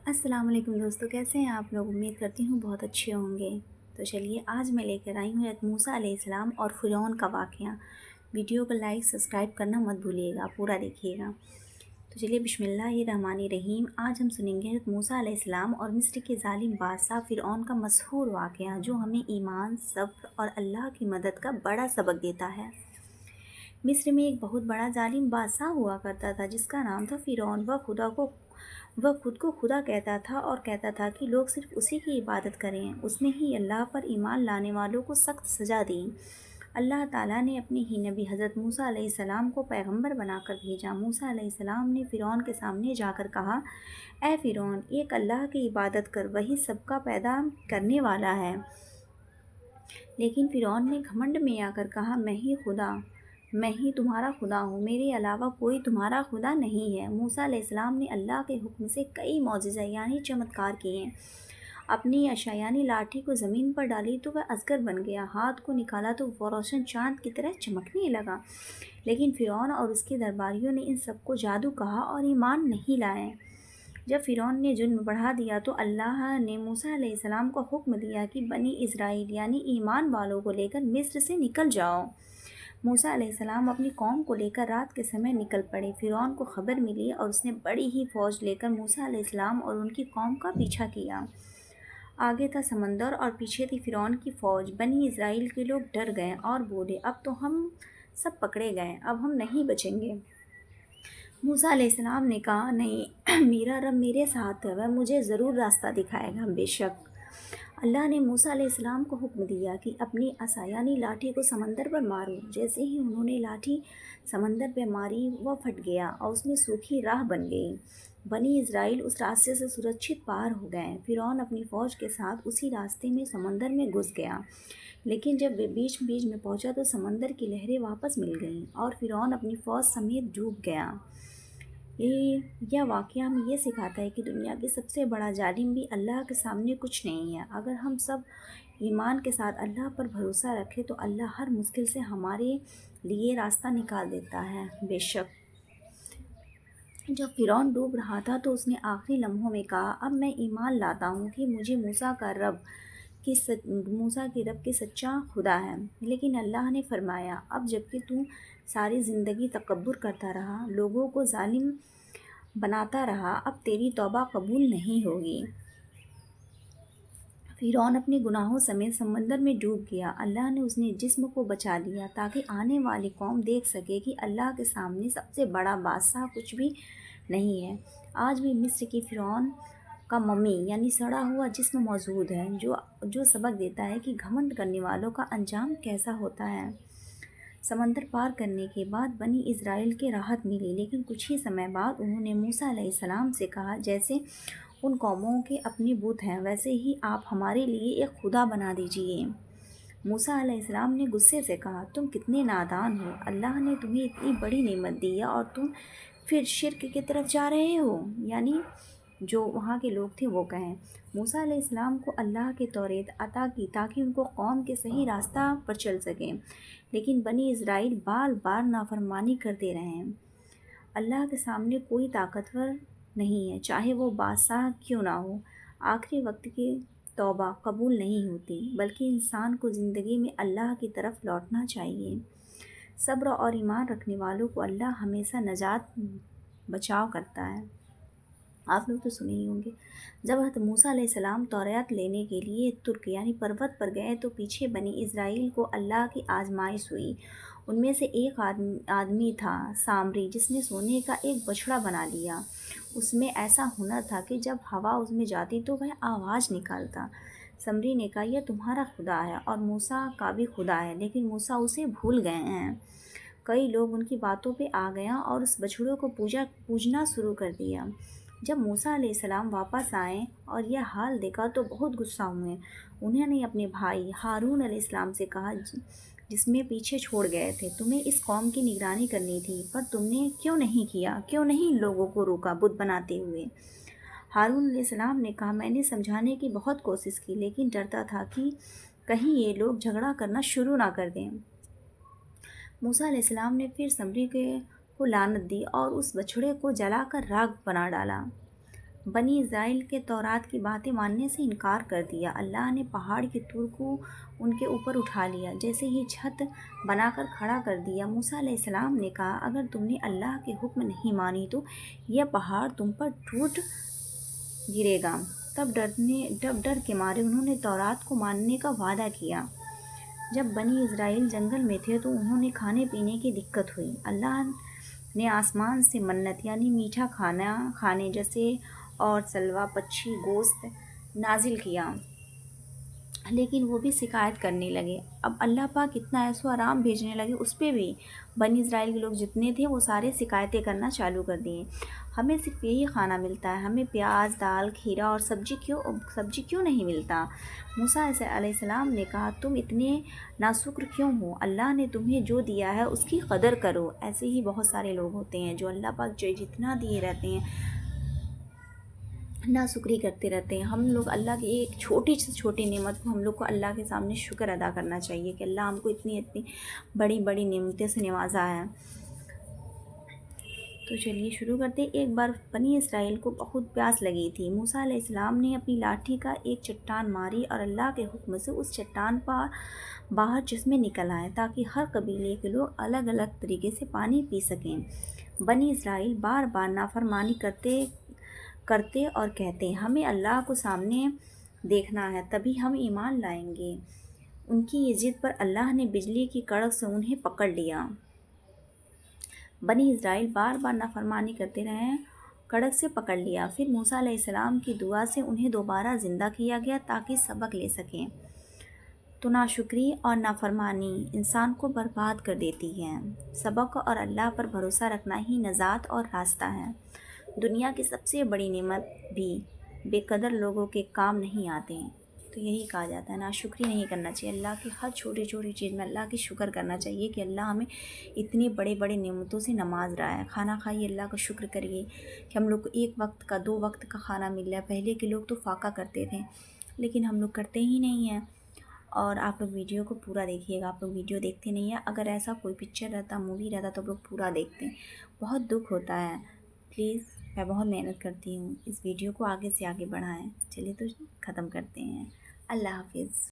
السلام علیکم دوستو، کیسے ہیں آپ لوگ؟ امید کرتی ہوں بہت اچھے ہوں گے۔ تو چلیے آج میں لے کر آئی ہوں حضرت موسیٰ علیہ السلام اور فرعون کا واقعہ۔ ویڈیو کو لائک سبسکرائب کرنا مت بھولیے گا، پورا دیکھیے گا۔ تو چلیے بسم اللہ الرحمن الرحیم۔ آج ہم سنیں گے حضرت موسیٰ علیہ السلام اور مصر کے ظالم بادشاہ فرعون کا مشہور واقعہ، جو ہمیں ایمان، صبر اور اللہ کی مدد کا بڑا سبق دیتا ہے۔ مصر میں ایک بہت بڑا ظالم بادشاہ ہوا کرتا تھا جس کا نام تھا فرعون۔ وہ خود کو خدا کہتا تھا اور کہتا تھا کہ لوگ صرف اسی کی عبادت کریں۔ اس نے ہی اللہ پر ایمان لانے والوں کو سخت سزا دی۔ اللہ تعالیٰ نے اپنے ہی نبی حضرت موسیٰ علیہ السلام کو پیغمبر بنا کر بھیجا۔ موسیٰ علیہ السلام نے فرعون کے سامنے جا کر کہا، اے فرعون، ایک اللہ کی عبادت کر، وہی سب کا پیدا کرنے والا ہے۔ لیکن فرعون نے گھمنڈ میں آ کر کہا، میں ہی تمہارا خدا ہوں، میرے علاوہ کوئی تمہارا خدا نہیں ہے۔ موسیٰ علیہ السلام نے اللہ کے حکم سے کئی معجزہ یعنی چمتکار کیے۔ اپنی عصا یعنی لاٹھی کو زمین پر ڈالی تو وہ اجگر بن گیا، ہاتھ کو نکالا تو وہ روشن چاند کی طرح چمکنے لگا۔ لیکن فرعون اور اس کے درباریوں نے ان سب کو جادو کہا اور ایمان نہیں لائے۔ جب فرعون نے ظلم بڑھا دیا تو اللہ نے موسیٰ علیہ السلام کو حکم دیا کہ بنی اسرائیل یعنی ایمان والوں کو لے کر مصر سے نکل جاؤ۔ موسیٰ علیہ السلام اپنی قوم کو لے کر رات کے سمے نکل پڑے۔ فرعون کو خبر ملی اور اس نے بڑی ہی فوج لے کر موسیٰ علیہ السلام اور ان کی قوم کا پیچھا کیا۔ آگے تھا سمندر اور پیچھے تھی فرعون کی فوج۔ بنی اسرائیل کے لوگ ڈر گئے اور بولے، اب تو ہم سب پکڑے گئے، اب ہم نہیں بچیں گے۔ موسیٰ علیہ السلام نے کہا، نہیں، میرا رب میرے ساتھ ہے، وہ مجھے ضرور راستہ دکھائے گا۔ بے شک اللہ نے موسیٰ علیہ السلام کو حکم دیا کہ اپنی عصا یعنی لاٹھی کو سمندر پر مارو۔ جیسے ہی انہوں نے لاٹھی سمندر پہ ماری، وہ پھٹ گیا اور اس میں سوکھی راہ بن گئی۔ بنی اسرائیل اس راستے سے سرکشت پار ہو گئے۔ فرعون اپنی فوج کے ساتھ اسی راستے میں سمندر میں گھس گیا، لیکن جب وہ بیچ میں پہنچا تو سمندر کی لہریں واپس مل گئیں اور فرعون اپنی فوج سمیت ڈوب گیا۔ یہ واقعہ ہمیں یہ سکھاتا ہے کہ دنیا کے سب سے بڑا ظالم بھی اللہ کے سامنے کچھ نہیں ہے۔ اگر ہم سب ایمان کے ساتھ اللہ پر بھروسہ رکھیں تو اللہ ہر مشکل سے ہمارے لیے راستہ نکال دیتا ہے۔ بے شک جب فرعون ڈوب رہا تھا تو اس نے آخری لمحوں میں کہا، اب میں ایمان لاتا ہوں کہ مجھے موسیٰ کے رب کی سچا خدا ہے۔ لیکن اللہ نے فرمایا، اب جبکہ تو ساری زندگی تکبر کرتا رہا، لوگوں کو ظالم بناتا رہا، اب تیری توبہ قبول نہیں ہوگی۔ فرعون اپنے گناہوں سمیت سمندر میں ڈوب گیا۔ اللہ نے اس نے جسم کو بچا لیا تاکہ آنے والی قوم دیکھ سکے کہ اللہ کے سامنے سب سے بڑا بادشاہ کچھ بھی نہیں ہے۔ آج بھی مصر کی فرعون کا ممی یعنی سڑا ہوا جسم موجود ہے، جو سبق دیتا ہے کہ گھمنڈ کرنے والوں کا انجام کیسا ہوتا ہے۔ سمندر پار کرنے کے بعد بنی اسرائیل کے راحت ملی، لیکن کچھ ہی سمے بعد انہوں نے موسیٰ علیہ السلام سے کہا، جیسے ان قوموں کے اپنے بت ہیں ویسے ہی آپ ہمارے لیے ایک خدا بنا دیجیے۔ موسیٰ علیہ السلام نے غصے سے کہا، تم کتنے نادان ہو، اللہ نے تمہیں اتنی بڑی نعمت دی ہے اور تم پھر شرک کی طرف جا رہے ہو، یعنی جو وہاں کے لوگ تھے وہ کہیں۔ موسیٰ علیہ السلام کو اللہ کے توریت عطا کی تاکہ ان کو قوم کے صحیح راستہ پر چل سکیں، لیکن بنی اسرائیل بار بار نافرمانی کرتے رہے۔ اللہ کے سامنے کوئی طاقتور نہیں ہے، چاہے وہ بادشاہ کیوں نہ ہو۔ آخری وقت کی توبہ قبول نہیں ہوتی، بلکہ انسان کو زندگی میں اللہ کی طرف لوٹنا چاہیے۔ صبر اور ایمان رکھنے والوں کو اللہ ہمیشہ نجات بچاؤ کرتا ہے۔ آپ لوگ تو سنے ہی ہوں گے، جب حضرت موسیٰ علیہ السلام توریت لینے کے لیے ترک یعنی پروت پر گئے تو پیچھے بنی اسرائیل کو اللہ کی آزمائش ہوئی۔ ان میں سے ایک آدمی تھا سامری، جس نے سونے کا ایک بچھڑا بنا لیا۔ اس میں ایسا ہنر تھا کہ جب ہوا اس میں جاتی تو وہ آواز نکالتا۔ سامری نے کہا، یہ تمہارا خدا ہے اور موسیٰ کا بھی خدا ہے، لیکن موسیٰ اسے بھول گئے ہیں۔ کئی لوگ ان کی باتوں پہ آ گیا اور اس بچھڑے کو پوجنا شروع کر دیا۔ جب موسیٰ علیہ السلام واپس آئے اور یہ حال دیکھا تو بہت غصہ ہوئے۔ انہوں نے اپنے بھائی ہارون علیہ السلام سے کہا، جس میں پیچھے چھوڑ گئے تھے، تمہیں اس قوم کی نگرانی کرنی تھی، پر تم نے کیوں نہیں کیا؟ کیوں نہیں ان لوگوں کو روکا بت بناتے ہوئے؟ ہارون علیہ السلام نے کہا، میں نے سمجھانے کی بہت کوشش کی، لیکن ڈرتا تھا کہ کہیں یہ لوگ جھگڑا کرنا شروع نہ کر دیں۔ موسیٰ علیہ السلام نے پھر سامری کو لعنت دی اور اس بچھڑے کو جلا کر راکھ بنا ڈالا۔ بنی اسرائیل کے تورات کی باتیں ماننے سے انکار کر دیا۔ اللہ نے پہاڑ کی طور کو ان کے اوپر اٹھا لیا، جیسے ہی چھت بنا کر کھڑا کر دیا۔ موسیٰ علیہ السلام نے کہا، اگر تم نے اللہ کے حکم نہیں مانی تو یہ پہاڑ تم پر ٹوٹ گرے گا۔ تب ڈر کے مارے انہوں نے تورات کو ماننے کا وعدہ کیا۔ جب بنی اسرائیل جنگل میں تھے تو انہوں نے کھانے پینے کی دقت ہوئی۔ اللہ نے آسمان سے منت یعنی میٹھا کھانا کھانے جیسے اور سلوا، پچھی، گوشت نازل کیا، لیکن وہ بھی شکایت کرنے لگے۔ اب اللہ پاک اتنا عیش و آرام بھیجنے لگے، اس پہ بھی بنی اسرائیل کے لوگ جتنے تھے وہ سارے شکایتیں کرنا چالو کر دیے۔ ہمیں صرف یہی کھانا ملتا ہے، ہمیں پیاز، دال، کھیرا اور سبزی کیوں نہیں ملتا؟ موسیٰ علیہ السلام نے کہا، تم اتنے ناشکر کیوں ہو؟ اللہ نے تمہیں جو دیا ہے اس کی قدر کرو۔ ایسے ہی بہت سارے لوگ ہوتے ہیں جو اللہ پاک جو جتنا دیے رہتے ہیں ناشکری کرتے رہتے ہیں۔ ہم لوگ اللہ کی ایک چھوٹی سے چھوٹی نعمت کو ہم لوگ کو اللہ کے سامنے شکر ادا کرنا چاہیے کہ اللہ ہم کو اتنی بڑی بڑی نعمتیں سے نوازا ہے۔ تو چلیے شروع کرتے۔ ایک بار بنی اسرائیل کو بہت پیاس لگی تھی۔ موسیٰ علیہ السلام نے اپنی لاٹھی کا ایک چٹان ماری اور اللہ کے حکم سے اس چٹان پر باہر چشمے نکل آئے تاکہ ہر قبیلے کے لوگ الگ الگ طریقے سے پانی پی سکیں۔ بنی اسرائیل بار بار نافرمانی کرتے اور کہتے، ہمیں اللہ کو سامنے دیکھنا ہے تبھی ہم ایمان لائیں گے۔ ان کی یہ ضد پر اللہ نے بجلی کی کڑک سے انہیں پکڑ لیا۔ بنی اسرائیل بار بار نافرمانی کرتے رہے، کڑک سے پکڑ لیا۔ پھر موسیٰ علیہ السلام کی دعا سے انہیں دوبارہ زندہ کیا گیا تاکہ سبق لے سکیں۔ تو ناشکری اور نافرمانی انسان کو برباد کر دیتی ہے۔ سبق اور اللہ پر بھروسہ رکھنا ہی نجات اور راستہ ہے۔ دنیا کی سب سے بڑی نعمت بھی بے قدر لوگوں کے کام نہیں آتے۔ تو یہی کہا جاتا ہے ناشکری نہیں کرنا چاہیے، اللہ کی ہر چھوٹی چھوٹی چیز میں اللہ کی شکر کرنا چاہیے کہ اللہ ہمیں اتنی بڑے بڑے نعمتوں سے نواز رہا ہے۔ کھانا کھائیے، اللہ کا شکر کریے کہ ہم لوگ کو ایک وقت کا 2 وقت کا کھانا مل رہا ہے۔ پہلے کے لوگ تو فاقہ کرتے تھے لیکن ہم لوگ کرتے ہی نہیں ہیں۔ اور آپ لوگ ویڈیو کو پورا دیکھیے گا، آپ لوگ ویڈیو دیکھتے نہیں ہیں۔ اگر ایسا کوئی پکچر رہتا، مووی رہتا تو آپ لوگ پورا دیکھتے ہیں۔ بہت دکھ ہوتا ہے۔ پلیز، میں بہت محنت کرتی ہوں، اس ویڈیو کو آگے سے آگے بڑھائیں۔ چلیے تو ختم کرتے ہیں۔ اللہ حافظ۔